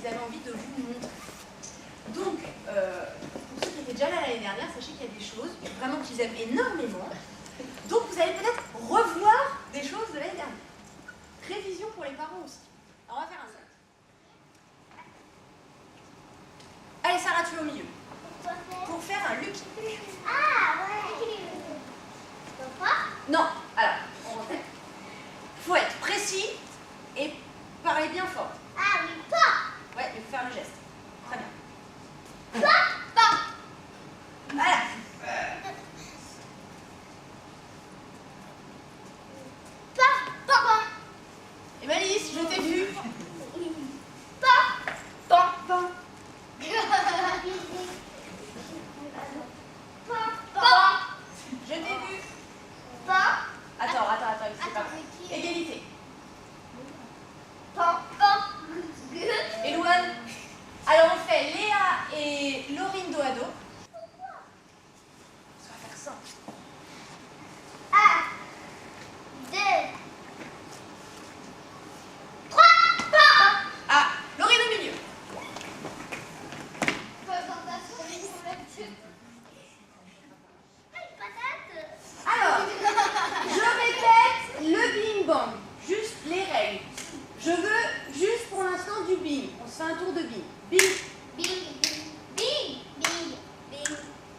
qu'ils avaient envie de vous montrer. Donc, pour ceux qui étaient déjà là l'année dernière, sachez qu'il y a des choses vraiment qu'ils aiment énormément. Donc, vous allez peut-être revoir des choses de l'année dernière. Révision pour les parents aussi. Alors, on va faire un set. Allez, Sarah, tu es au milieu. Pour faire un Lucky. Ah ouais. Non, alors, on refait. Faut être précis et parler bien fort. Ah oui, pas. Ouais, il faut faire le geste. Très bien. Pas. Voilà. Pas. Et Malice, je t'ai vu. Pas. Pan, pan. Pas. Je t'ai vu. Pas. Attends, c'est pas. Égalité. Pas. Et Louane. Alors on fait Léa et Laurine dos à dos. Ça va faire simple. 1, 2, 3, pas. Ah, Laurine au milieu. Alors, je répète le bing bang. Juste les règles. Je veux juste pour l'instant du bing. On se fait un tour de bing. Bing. Bing, bing, bing, bing, bing,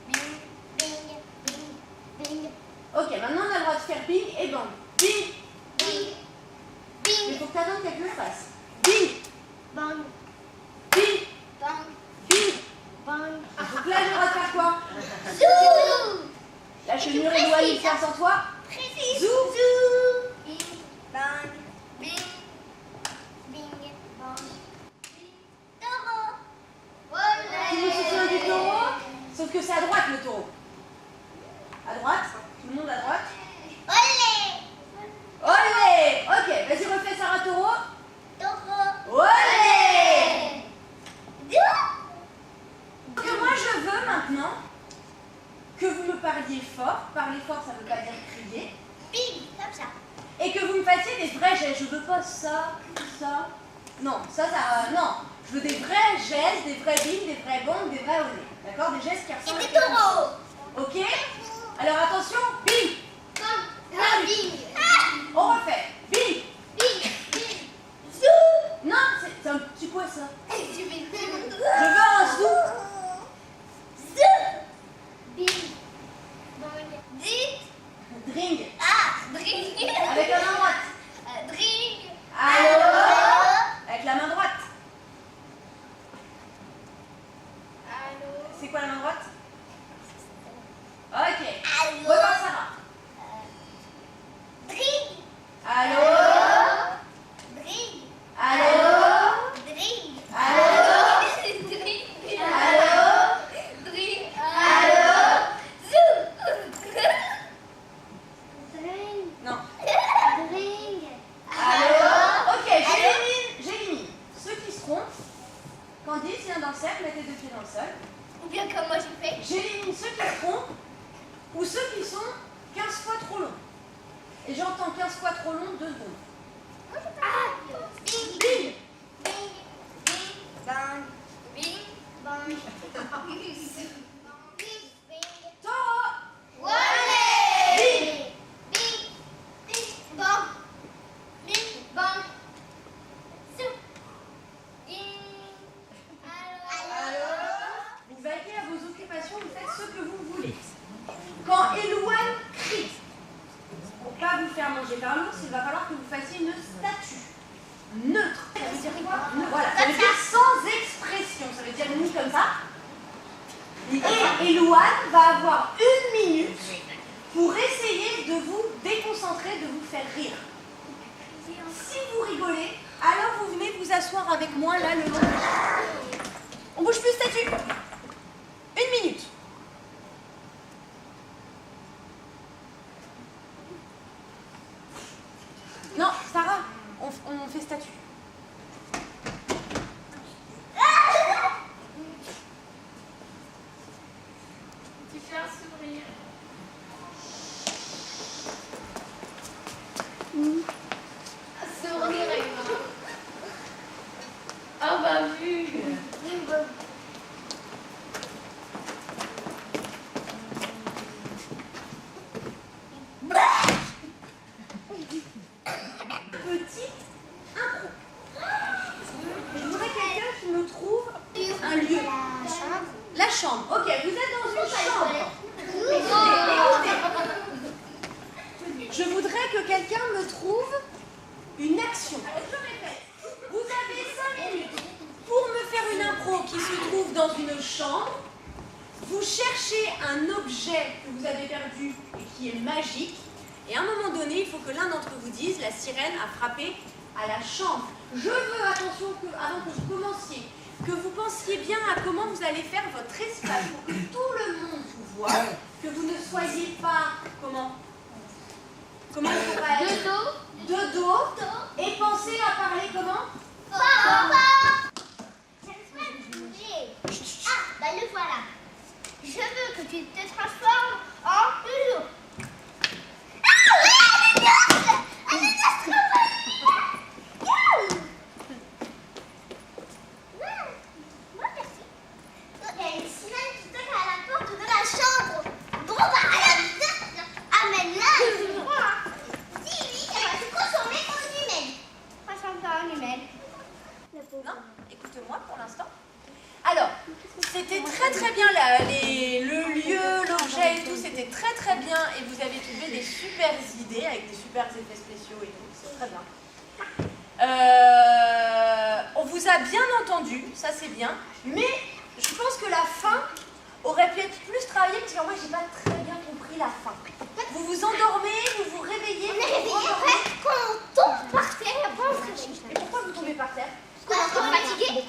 bing, bing, bing, Ok, maintenant on a le droit de faire bing et bang. Bing. bing, Il bing, faut que t'attendes qu'elle le fasse. Bing. bang, Bing. bang, Bing. bang. Donc là, j'ai le droit de faire quoi? Zou. La cheminure et doit y faire sans toi. Précis. Zou. Zou. Bing, bang, bing, bing, bang. Taureau. Tout le monde se souvient du taureau? Sauf que c'est à droite le taureau. À droite. Tout le monde à droite. Olé. Olé. Ok, vas-y, refais Sarah taureau. Taureau. Olé. Zou. Que moi je veux maintenant que vous me parliez fort. Parler fort, ça veut pas dire crier. Bing, comme ça. Et que vous me fassiez des vrais gestes. Je veux pas ça, ça. Non, ça, non. Je veux des vrais gestes, des vrais bing, des vrais bangs, des vrais olé. D'accord? Des gestes qui Et ressemblent des à quelque chose. taureaux. Ok? Alors attention, bing. Bang. Bing. On refait. Bing. Bing, bing. Zou. Non, c'est quoi ça? Je vais Je veux un zou. Zou. Bing. Bang. Dit. Dring. Ah. Drink. Avec la main droite. Drink. Allô? Avec la main droite. Allô. C'est quoi la main droite? Ok. Allô. Regarde Sarah. Drink. Allô? Drink. Allô? Drink. Allô? Drink. Allô? Drink. Allô? Zou. Drink. Non. Drink. Allô? Ok, j'élimine. Ceux qui se trompent. Candice, viens dans le cercle, mets tes deux pieds dans le sol. Ou bien comme moi j'ai fait. J'élimine ceux qui se trompent ou ceux qui sont 15 fois trop longs. Et j'entends 15 fois trop long, 2 secondes. Ah. Bing. Bing. Bing. Bing. Bang. Bing. Bang. Bing. Taureau. Olé. Bing. Bing. Bing. Bang. Bing. Bang. Zou. Ding. Allô? Vous vaquez à vos occupations, vous faites ce que vous voulez. Quand Elouane crie, pour pas vous faire manger par l'ours, il va falloir que vous fassiez une statue neutre. Ça veut dire quoi? Voilà, ça veut dire sans expression. Ça veut dire ni comme ça. Et Elouane va avoir 1 minute pour essayer de vous déconcentrer, de vous faire rire. Si vous rigolez, alors vous venez vous asseoir avec moi là le long du... On bouge plus statue. 1 minute. Non, Sarah, on fait statue. Tu fais un sourire. Un sourire avec moi. Ah bah vu. La chambre. La chambre. Ok, vous êtes dans une chambre. Écoutez. Je voudrais que quelqu'un me trouve une action. Je répète. Vous avez 5 minutes pour me faire une impro qui se trouve dans une chambre. Vous cherchez un objet que vous avez perdu et qui est magique. Et à un moment donné, il faut que l'un d'entre vous dise la sirène a frappé à la chambre. Je veux, attention, avant que vous commenciez, que vous pensiez bien à comment vous allez faire votre espace pour que tout le monde vous voit, que vous ne soyez pas, comment il faut pas être de dos, et pensez à parler comment Bah le voilà. Je veux que tu te transformes en loulou. Non, écoutez-moi pour l'instant. Alors, c'était très bien le lieu, l'objet et tout, c'était très bien et vous avez trouvé des super idées avec des super effets spéciaux et tout, c'est très bien. On vous a bien entendu, ça c'est bien, mais je pense que la fin aurait pu être plus travaillée parce que moi j'ai pas très bien compris la fin. Vous vous endormez, vous vous réveillez, On est réveillé après quand on tombe par terre et après on se réveille. Et pourquoi vous tombez par terre? Parce qu'on est fatigué.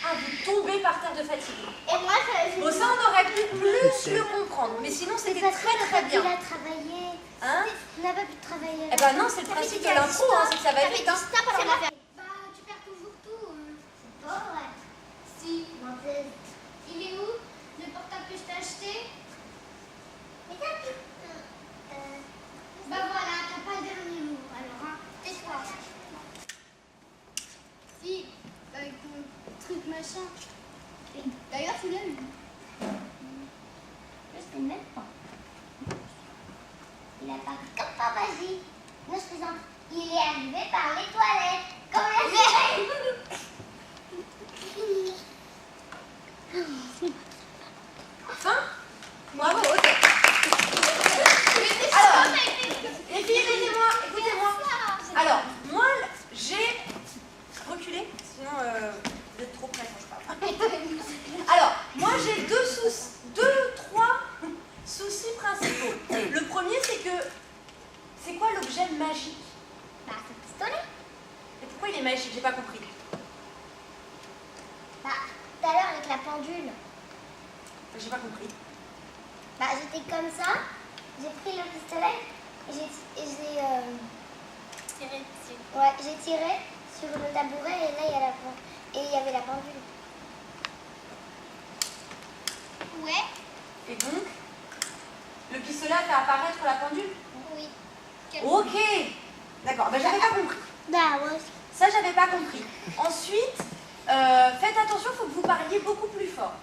Ah, vous tombez par terre de fatigue. Et moi, Bon, ça on aurait pu plus le comprendre, mais sinon c'était très bien. On a travaillé. Hein? On n'a pas pu travailler. Eh ben non, c'est le principe de l'impro, hein, c'est que ça va vite. Hein. Bah, tu perds toujours tout. C'est pas vrai. Si. Il est où le portable que je t'ai acheté? Bah voilà, t'as pas le dernier mot. Alors, hein, tais-toi. Si, avec ton truc machin. D'ailleurs, tu l'as eu. Je sais même pas. Il a pas comme pas vas-y. Non, je présente. Il est arrivé par les toilettes. Comme la sirène. Fin? Bravo, ok. Alors, les filles, écoutez-moi. Alors, moi, j'ai reculé, sinon vous êtes trop près quand je parle. Alors, moi j'ai trois soucis principaux. Le premier, c'est quoi l'objet magique? Bah, c'est pistolet. Et pourquoi il est magique? J'ai pas compris. Bah, tout à l'heure avec la pendule. J'ai pas compris. Bah, j'étais comme ça. J'ai pris le pistolet et j'ai tiré sur le tabouret et là il y avait la pendule. Ouais. Et donc, le pistolet a fait apparaître la pendule? Oui. Ok. D'accord, ben j'avais pas compris. Bah, ouais. Ça, j'avais pas compris. Ensuite, faites attention, il faut que vous parliez beaucoup plus fort.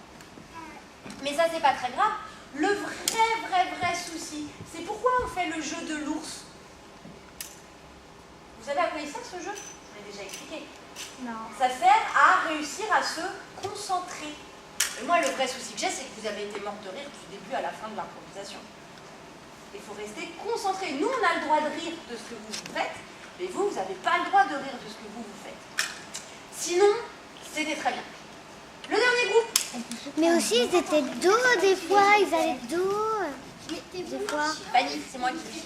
Mais ça, c'est pas très grave. Le vrai souci, c'est pourquoi on fait le jeu de l'ours. Vous savez à quoi il sert ce jeu? Je l'ai déjà expliqué. Non. Ça sert à réussir à se concentrer. Et moi, le vrai souci que j'ai, c'est que vous avez été morte de rire du début à la fin de l'improvisation. Il faut rester concentré. Nous, on a le droit de rire de ce que vous faites, mais vous n'avez pas le droit de rire de ce que vous faites. Sinon, c'était très bien. Le dernier groupe. Mais aussi, ils étaient dos des fois, ils allaient dos. Des fois. Fanny, c'est moi qui dis.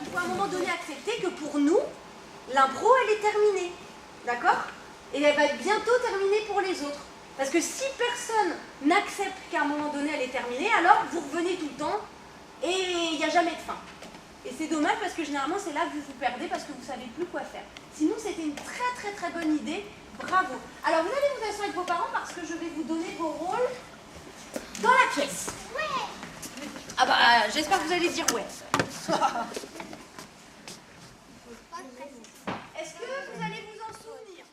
Il faut à un moment donné accepter que pour nous, l'impro, elle est terminée. D'accord? Et elle va être bientôt terminée pour les autres. Parce que si personne n'accepte qu'à un moment donné, elle est terminée, alors vous revenez tout le temps et il n'y a jamais de fin. Et c'est dommage parce que généralement, c'est là que vous vous perdez parce que vous ne savez plus quoi faire. Sinon, c'était une très bonne idée. Bravo. Alors, vous allez vous asseoir avec vos parents parce que je vais vous donner vos rôles dans la pièce. Ouais. Ah bah, j'espère que vous allez dire ouais. Est-ce que vous allez vous en souvenir?